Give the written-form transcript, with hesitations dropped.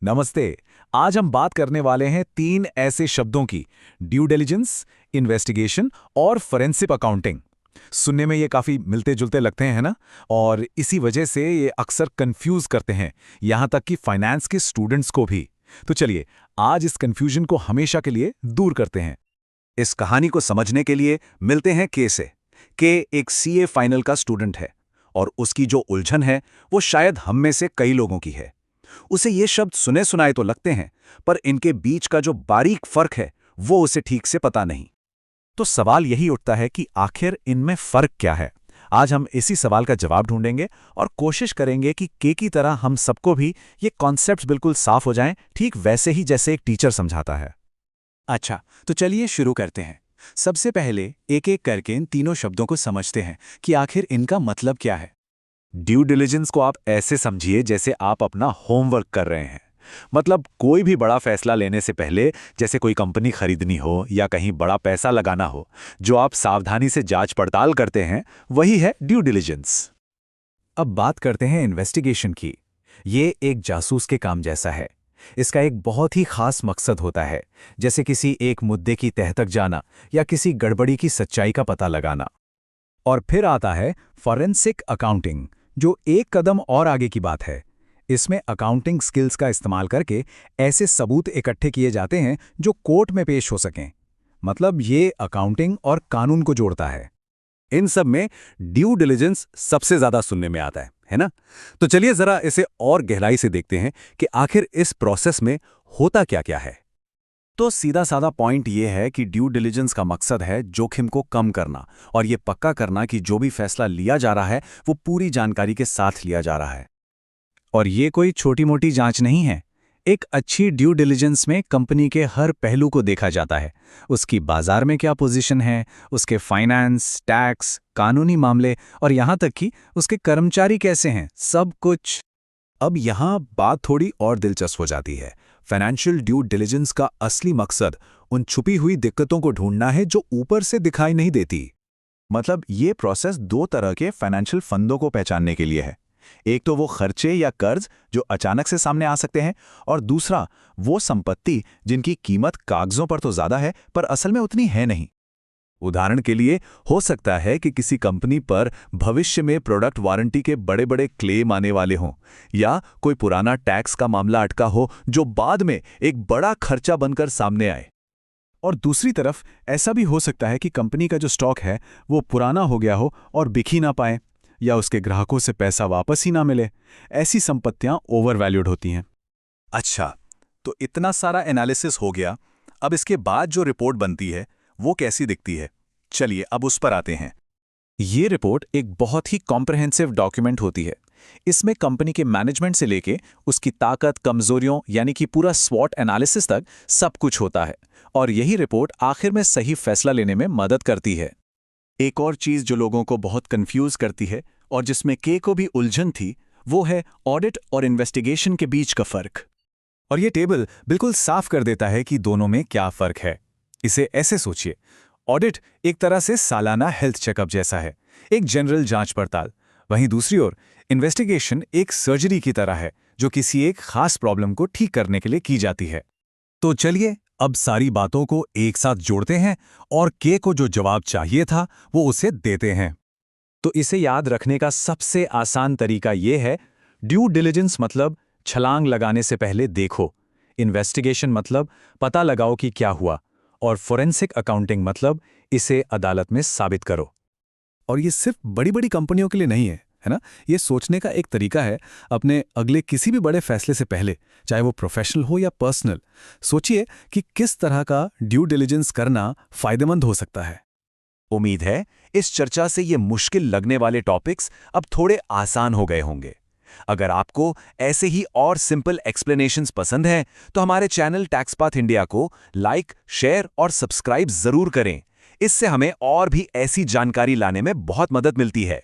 नमस्ते। आज हम बात करने वाले हैं तीन ऐसे शब्दों की: ड्यू डिलिजेंस, इन्वेस्टिगेशन और फोरेंसिक अकाउंटिंग। सुनने में ये काफी मिलते जुलते लगते हैं, है ना? और इसी वजह से ये अक्सर कंफ्यूज करते हैं, यहाँ तक कि फाइनेंस के स्टूडेंट्स को भी। तो चलिए, आज इस कंफ्यूजन को हमेशा के लिए दूर करते हैं। इस कहानी को समझने के लिए मिलते हैं के से। के एक सीए फाइनल का स्टूडेंट है और उसकी जो उलझन है वो शायद हम में से कई लोगों की है। उसे ये शब्द सुने सुनाए तो लगते हैं, पर इनके बीच का जो बारीक फर्क है वो उसे ठीक से पता नहीं। तो सवाल यही उठता है कि आखिर इनमें फर्क क्या है। आज हम इसी सवाल का जवाब ढूंढेंगे और कोशिश करेंगे कि के की तरह हम सबको भी ये कॉन्सेप्ट्स बिल्कुल साफ हो जाएं, ठीक वैसे ही जैसे एक टीचर समझाता है। अच्छा, तो चलिए शुरू करते हैं। सबसे पहले एक एक करके इन तीनों शब्दों को समझते हैं कि आखिर इनका मतलब क्या है। ड्यू डिलिजेंस को आप ऐसे समझिए जैसे आप अपना होमवर्क कर रहे हैं। मतलब कोई भी बड़ा फैसला लेने से पहले, जैसे कोई कंपनी खरीदनी हो या कहीं बड़ा पैसा लगाना हो, जो आप सावधानी से जांच पड़ताल करते हैं, वही है ड्यू डिलिजेंस। अब बात करते हैं इन्वेस्टिगेशन की। ये एक जासूस के काम जैसा है। इसका एक बहुत ही खास मकसद होता है, जैसे किसी एक मुद्दे की तह तक जाना या किसी गड़बड़ी की सच्चाई का पता लगाना। और फिर आता है फॉरेंसिक अकाउंटिंग, जो एक कदम और आगे की बात है। इसमें अकाउंटिंग स्किल्स का इस्तेमाल करके ऐसे सबूत इकट्ठे किए जाते हैं जो कोर्ट में पेश हो सकें। मतलब ये अकाउंटिंग और कानून को जोड़ता है। इन सब में ड्यू डिलिजेंस सबसे ज्यादा सुनने में आता है ना? तो चलिए जरा इसे और गहराई से देखते हैं कि आखिर इस प्रोसेस में होता क्या क्या है। तो सीधा साधा पॉइंट ये है कि ड्यू डिलिजेंस का मकसद है जोखिम को कम करना और ये पक्का करना कि जो भी फैसला लिया जा रहा है वो पूरी जानकारी के साथ लिया जा रहा है। और ये कोई छोटी मोटी जांच नहीं है। एक अच्छी ड्यू डिलिजेंस में कंपनी के हर पहलू को देखा जाता है। उसकी बाजार में क्या पोजीशन है, उसके फाइनेंस, टैक्स, कानूनी मामले और यहाँ तक कि उसके कर्मचारी कैसे हैं, सब कुछ। अब यहाँ बात थोड़ी और दिलचस्प हो जाती है। फाइनेंशियल ड्यू डिलिजेंस का असली मकसद उन छुपी हुई दिक्कतों को ढूंढना है जो ऊपर से दिखाई नहीं देती। मतलब ये प्रोसेस दो तरह के फाइनेंशियल फंदों को पहचानने के लिए है। एक तो वो खर्चे या कर्ज जो अचानक से सामने आ सकते हैं, और दूसरा वो संपत्ति जिनकी कीमत कागजों पर तो ज्यादा है पर असल में उतनी है नहीं। उदाहरण के लिए हो सकता है कि किसी कंपनी पर भविष्य में प्रोडक्ट वारंटी के बड़े बड़े क्लेम आने वाले हों, या कोई पुराना टैक्स का मामला अटका हो जो बाद में एक बड़ा खर्चा बनकर सामने आए। और दूसरी तरफ ऐसा भी हो सकता है कि कंपनी का जो स्टॉक है वो पुराना हो गया हो और बिक ही ना पाए, या उसके ग्राहकों से पैसा वापस ही ना मिले। ऐसी संपत्तियां ओवर वैल्यूड होती हैं। अच्छा, तो इतना सारा एनालिसिस हो गया। अब इसके बाद जो रिपोर्ट बनती है वो कैसी दिखती है? चलिए अब उस पर आते हैं। ये रिपोर्ट एक बहुत ही कॉम्प्रहेंसिव डॉक्यूमेंट होती है। इसमें कंपनी के मैनेजमेंट से लेके उसकी ताकत, कमजोरियों यानी कि पूरा स्वॉट एनालिसिस तक सब कुछ होता है। और यही रिपोर्ट आखिर में सही फैसला लेने में मदद करती है। एक और चीज जो लोगों को बहुत कंफ्यूज करती है और जिसमें के को भी उलझन थी, वो है ऑडिट और इन्वेस्टिगेशन के बीच का फर्क। और ये टेबल बिल्कुल साफ कर देता है कि दोनों में क्या फर्क है। इसे ऐसे सोचिए, ऑडिट एक तरह से सालाना हेल्थ चेकअप जैसा है, एक जनरल जांच पड़ताल। वहीं दूसरी ओर इन्वेस्टिगेशन एक सर्जरी की तरह है, जो किसी एक खास प्रॉब्लम को ठीक करने के लिए की जाती है। तो चलिए अब सारी बातों को एक साथ जोड़ते हैं और के को जो जवाब चाहिए था वो उसे देते हैं। तो इसे याद रखने का सबसे आसान तरीका ये है: ड्यू डिलिजेंस मतलब छलांग लगाने से पहले देखो, इन्वेस्टिगेशन मतलब पता लगाओ कि क्या हुआ, और फोरेंसिक अकाउंटिंग मतलब इसे अदालत में साबित करो। और ये सिर्फ बड़ी बड़ी कंपनियों के लिए नहीं है ना? ये सोचने का एक तरीका है अपने अगले किसी भी बड़े फैसले से पहले, चाहे वो प्रोफेशनल हो या पर्सनल। सोचिए कि किस तरह का ड्यू डिलिजेंस करना फायदेमंद हो सकता है। उम्मीद है इस चर्चा से ये मुश्किल लगने वाले टॉपिक्स अब थोड़े आसान हो गए होंगे। अगर आपको ऐसे ही और सिंपल एक्सप्लेनेशंस पसंद हैं, तो हमारे चैनल टैक्सपाथ इंडिया को लाइक, शेयर और सब्सक्राइब जरूर करें। इससे हमें और भी ऐसी जानकारी लाने में बहुत मदद मिलती है।